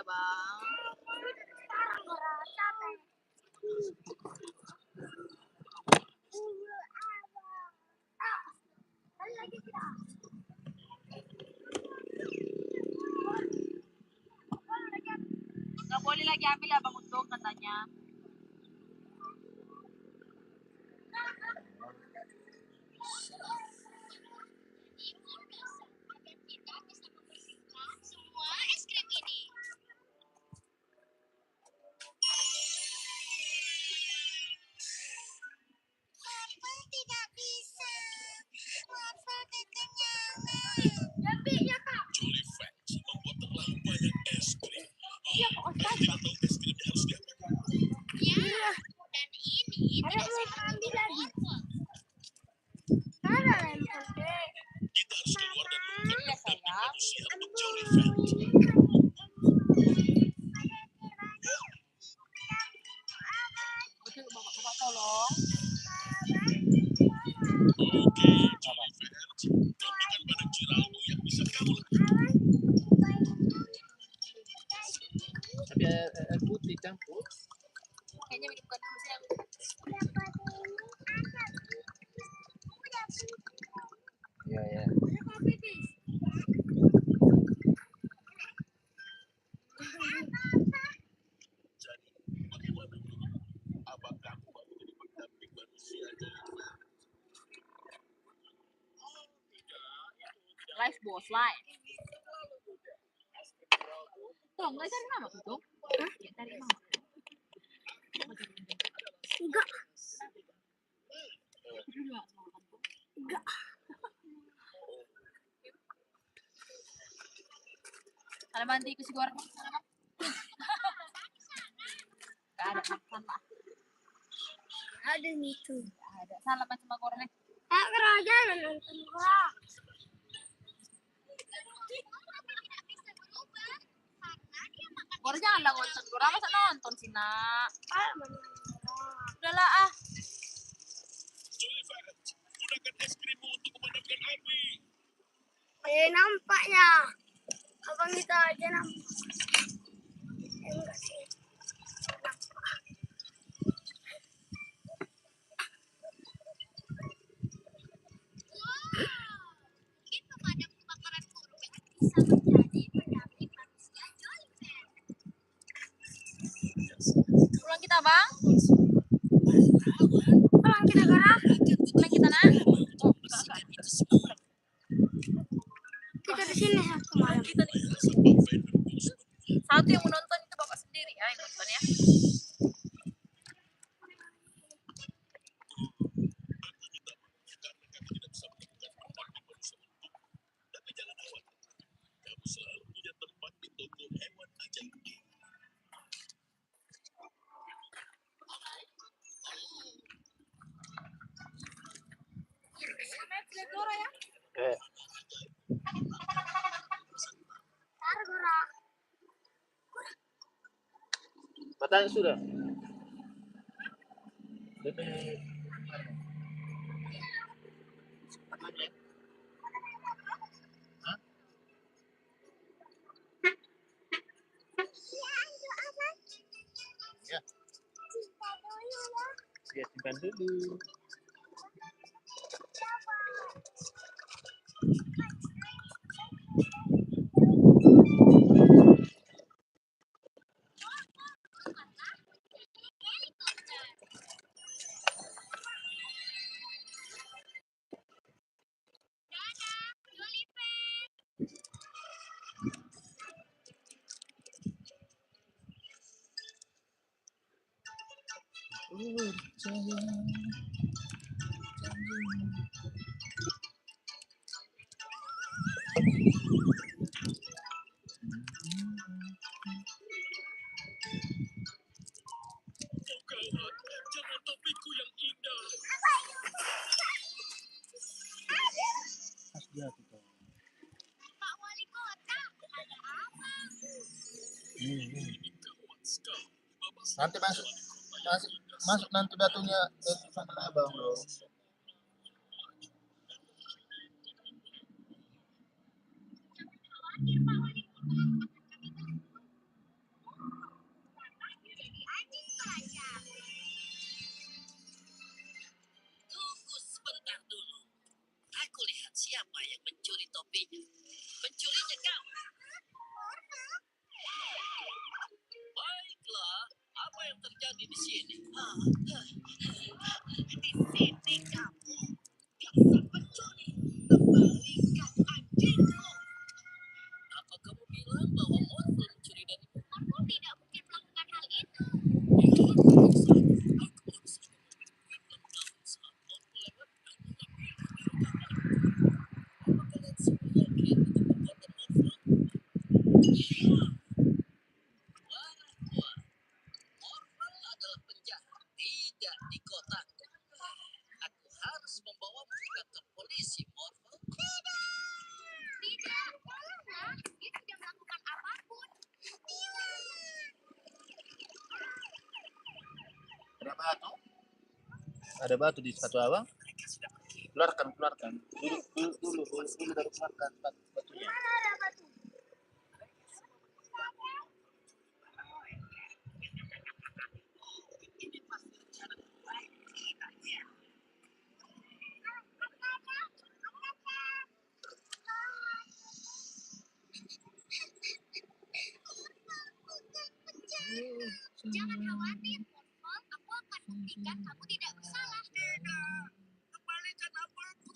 ya bang. Nggak boleh lagi ambil ya bang untuk katanya. Tapi air putih campur. Kayaknya minumkan dulu sayang. Ya. Live bos live. Tuh nggak cari nama tuh? Ya cari nama. Enggak. Kalau mandi ke si goreng. Gak ada makan lah. Ada itu. Ada salah macam sama gorengnya. Keraja nonton gua. Goreng janganlah nonton goreng masa nonton sih nak. Udahlah ah. Nampaknya. Abang kita aja nampak. Enggak sih. Pulang kita bang. Pulang kita gerak. Pulang kita nak. Oh, Kita di sini satu malam. kita nih. Satu yang menonton itu bapak sendiri ya yang nonton ya. Matanya sudah. Ya, simpan dulu. Pak Wali Kota, ada apa? Nanti masuk nanti batunya sama abang bro. mencuri topinya. Pencurinya kau. Baiklah, apa yang terjadi di sini? Di sini kamu bisa mencuri. Kembalikan anjingku. Apa kamu bilang bahwa Morphle mencuri dari Morphle tidak mungkin melakukan hal itu. Morphle adalah penjahat, tidak di kotaku. Aku harus membawamu ke kantor polisi, Morphle. Tidak, tolonglah. Dia tidak melakukan apapun. Ada batu? Ada batu di sepatu abang? Keluarkan. Dulu baru keluarkan batunya. Jangan khawatir, Morphle. Aku akan buktikan kamu tidak bersalah. Tidak. Kembalikan apelku.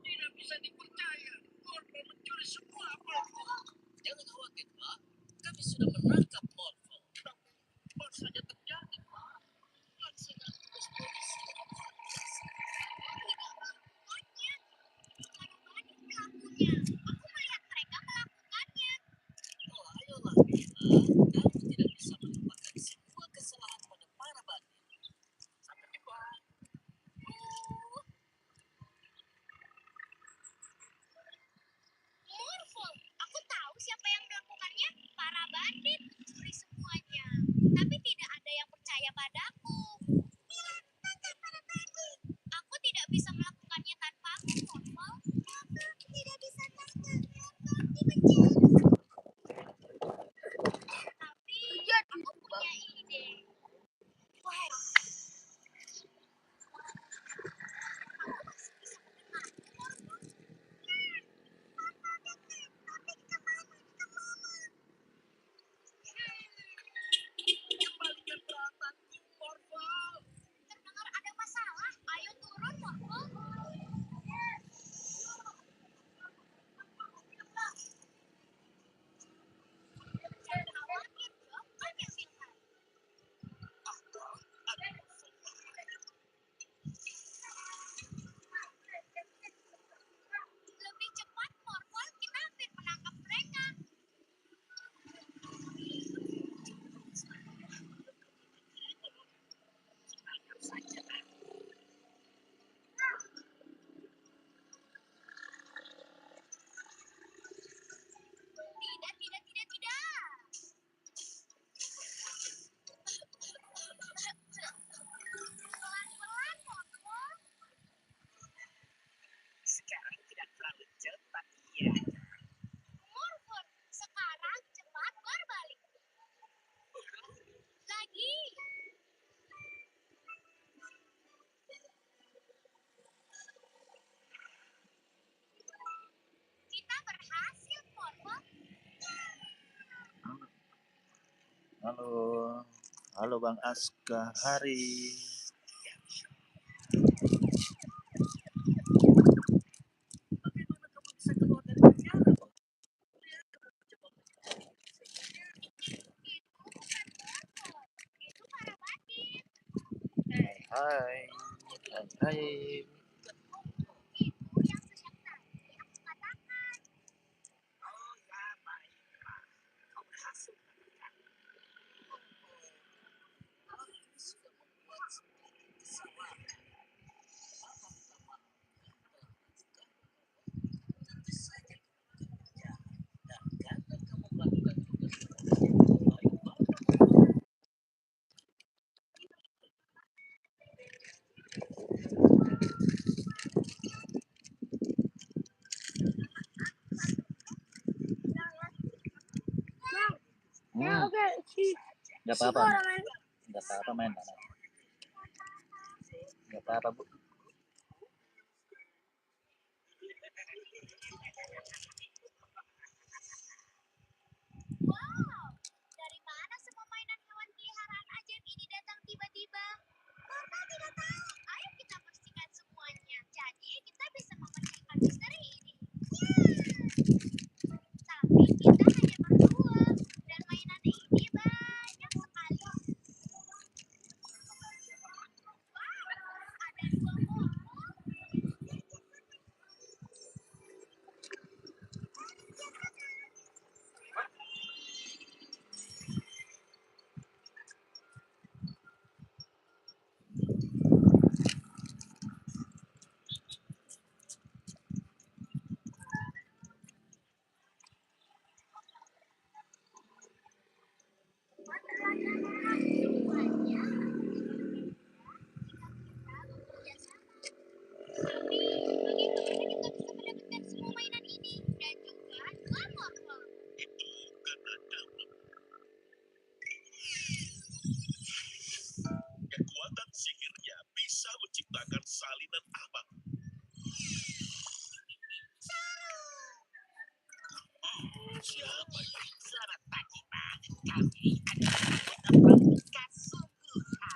Tidak bisa dipercaya. Morphle mencuri semua apelku. Jangan khawatir, Pak. Kami sudah menangkap Morphle. Apa saja terjadi, Pak? Laksanakan tugas polisi. Pelakunya. Aku melihat mereka melakukannya. Oh, ayolah, Bella. Kamu tidak bisa melupakan semua kesalahan pada para bandit. Sampai jumpa. Morphle, aku tahu siapa yang melakukannya. Para bandit mencuri semuanya. Tapi tidak ada yang percaya padaku. Aku tidak bisa melakukannya tanpamu, Morphle. Aku tidak bisa tanpa dibenci. Tapi aku punya ide. Kembalikan perasaanku, Morphle. Terdengar ada masalah. Ayo turun, Morphle. Jangan khawatir, Dok. Kan yang bilang. Lebih cepat, Morphle. Kita hampir menangkap mereka. Tidak. Pelan-pelan, Morphle. Sekarang tidak terlalu cepat, ya. Morphle, sekarang cepat berbalik. Lagi. Kita berhasil, Morphle. Halo Bang Aska, Hari. Bagaimana kamu bisa keluar dari penjara? Itu para bandit. Hai. Itu yang sejak tadi aku katakan. Oh, ya, baiklah. Kau berhasil menemukan. Aku sudah membuat sedikit kesalahan. Apa minta maaf yang telah dilakukan? Tentu saja kamu akan berjalan. Dan karena kamu melakukan tugas polisi dengan baik banget. Nggak apa-apa. Nggak apa-apa main. Nggak apa-apa bu. Wow, dari mana semua mainan hewan peliharaan ajaib ini datang tiba-tiba? Mama tidak tahu. Ayo kita bersihkan semuanya. Jadi kita bisa memecahkan misteri ini. Tapi kita hanya berdua dan mainan ini banyak sekali. Wow, ada dua mobil. Semuanya. Tapi bagaimana kita bisa mendapatkan semua mainan ini dan juga dua motor? Kekuatan sihirnya bisa menciptakan salinan amak. Siapa yang selamat pagi, Pak? Kami adalah anggota pramuka sungguhan.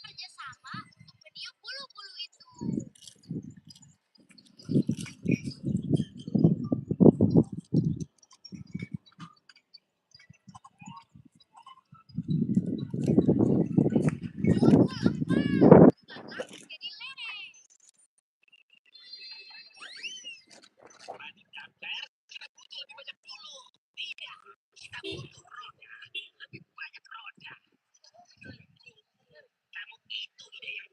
kerjasama untuk meniup bulu-bulu itu. Bulu-bulu 4 jadi lele. Radikater, kita butuh lebih banyak bulu. Tidak, kita butuh roda. Lebih banyak roda. Kamu itu ide yang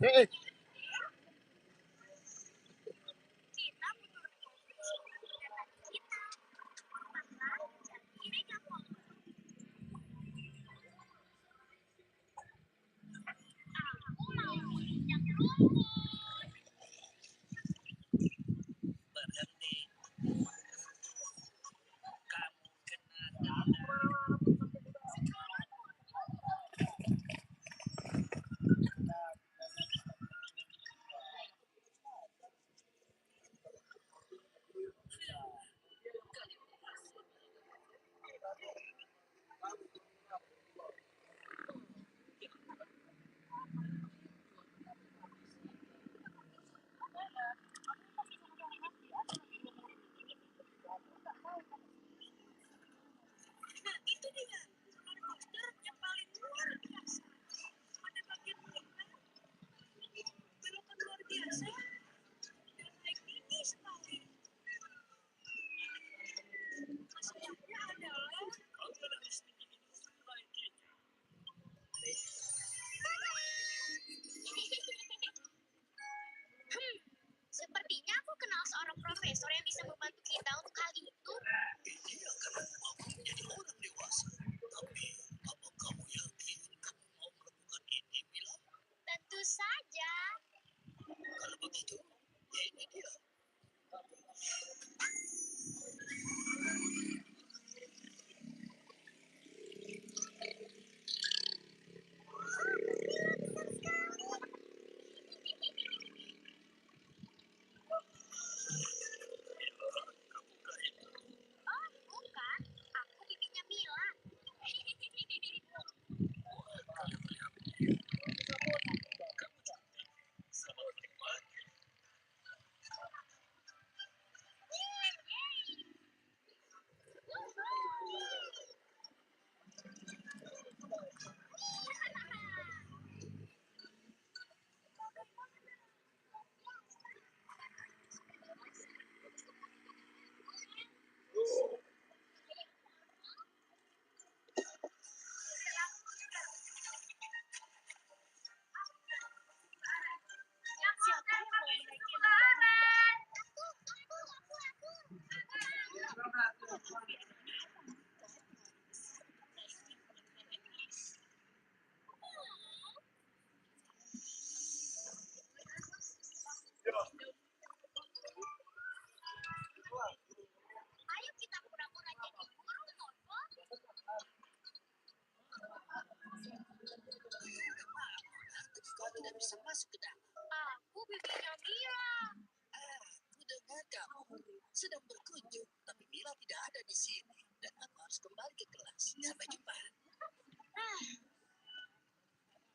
Eh, Kita butuh data kita. Maka, jadi kamu. Aku mau menginjak rumput. Berhenti. Kamu kena denda. Nah, itu dia. Roller coaster yang paling luar biasa. Pada bagian belakang, belokan luar biasa. Dan naik tinggi sekali. Masalahnya adalah kau harus tinggi naiknya. Sepertinya aku kenal seorang profesor yang bisa membantu kita untuk hal itu. Ini akan membawamu menjadi orang dewasa. Tapi, apa kamu yakin kamu mau melakukan ini, Mila? Tentu saja. Kalau begitu, ini dia. Oh, bukan. Aku bibinya Mila. Selamat menikmati. Siapa yang mau menaiki lumba-lumba? Ayo kita pura-pura jadi burung, Novo. Kau tidak bisa masuk ke dalam. Aku bibinya Mila. Aku dengar kamu sedang berkunjung, tapi Mila tidak ada di sini. Dan aku harus kembali ke kelas. Sampai jumpa.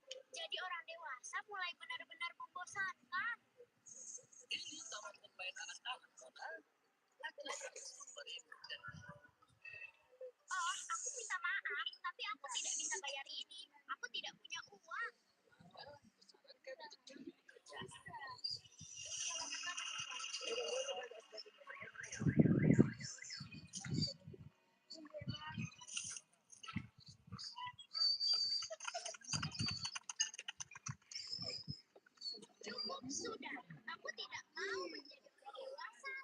Jadi orang dewasa mulai benar-benar membosankan. Ini taman bermain anak-anak, Mona. Aku harus memberimu denda. Oh, aku minta maaf, tapi aku tidak bisa bayar ini. Aku tidak punya uang. Sarankan untuk cari pekerjaan. Cukup sudah. Aku tidak mau menjadi orang dewasa.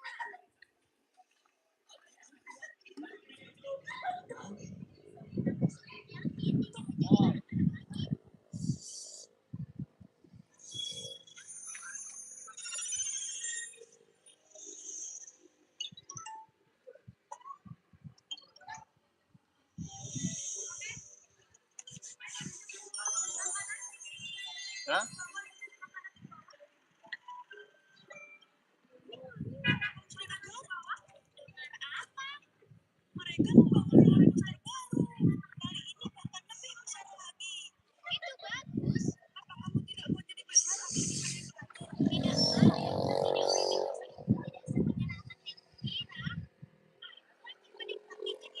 Yang ini menjadi anak-anak lagi. Hah? Dengar apa? Mereka membangun roller coaster baru. Kali ini bahkan lebih besar lagi. Itu bagus. Apa kamu tidak mau jadi besar lagi di sana kamu? Tidak mau. Jadi orang dewasa itu tidak semenyenangkan yang kukira. Aku menikmati jadi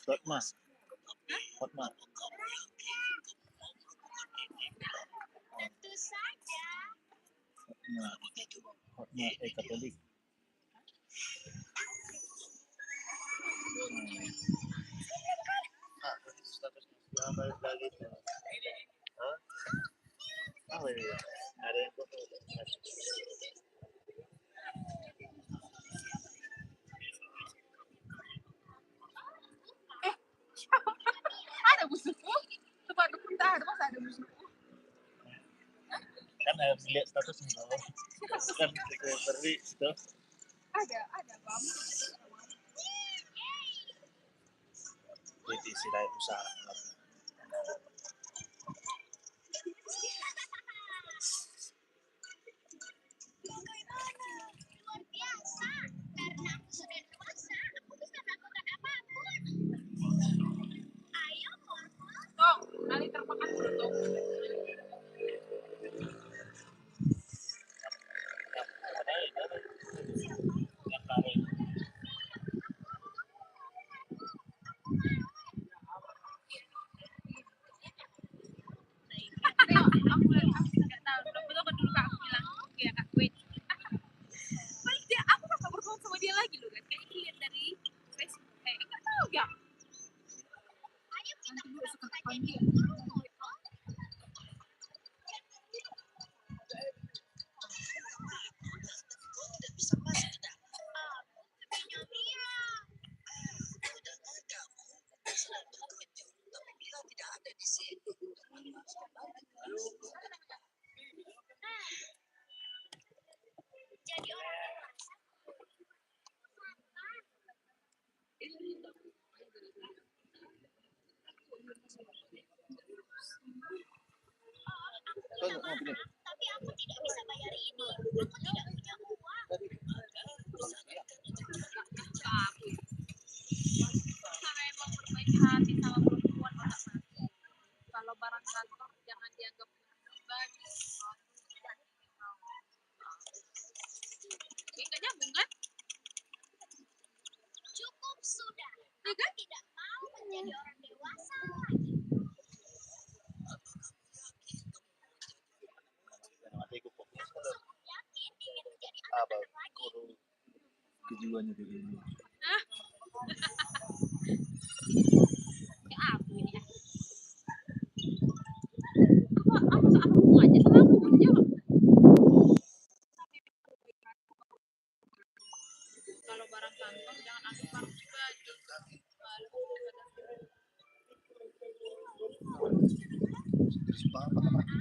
Hotma. Hotma. Tentu saja. Hotma. Hotma Katolik. Statusnya balik lagi tuh. Hah? Apa ini? Ada yang foto. Ada musuhku. Tempat dukun tak ada, masa ada musuhku. Kan harus lihat statusnya loh. Kan beri itu. Ada bang. Jadi istilah usaha. Bagaimana? Luar biasa. Karena aku sudah dewasa, aku bisa melakukan apapun. Ayo, Mormon. Tong, kali termakan dulu tong. Ada ini. Yang kari. Aku nggak tahu. Betul kan dulu kak aku bilang, ya kak, wait. Paling dia, aku kan nggak berhubung sama dia lagi loh guys. Kayak lihat dari Facebook. Nggak tahu ya. Ayo kita Nanti gue suka pura-pura kapan jadi dia. guru, Mormon. Tidak bisa masuk ke dalam. Aku ke Mia. Tidak ada. Selalu kejut, tapi Mira tidak ada di sini. Jadi orang dewasa. Kau nggak mau pilih? Tapi aku tidak bisa bayar ini. Aku tidak punya uang. Karena emang berbaik hati sama perempuan orang mati. Kalau barang kantor jangan dianggap pribadi. Nggak nyambung kan? Cukup sudah. Ya Aku kan? tidak mau menjadi orang dewasa lagi. Yang mati aku fokus pada Sungguh yakin ingin menjadi apa anak-anak lagi. guru tujuannya di ini. Ya aku ini ya. Apa hubungannya sama aku? Maksudnya kalau barang kantor jangan anggap barang pribadi. Terus apa namanya?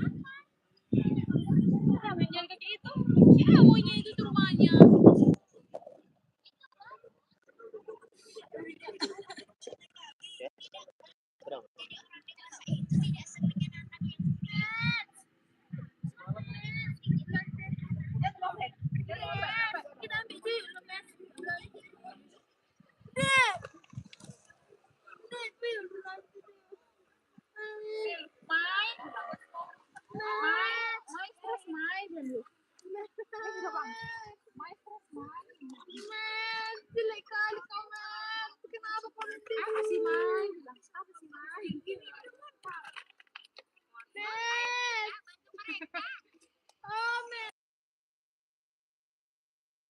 Siapa yang jalan kaki itu? Si awalnya itu tuh rumahnya.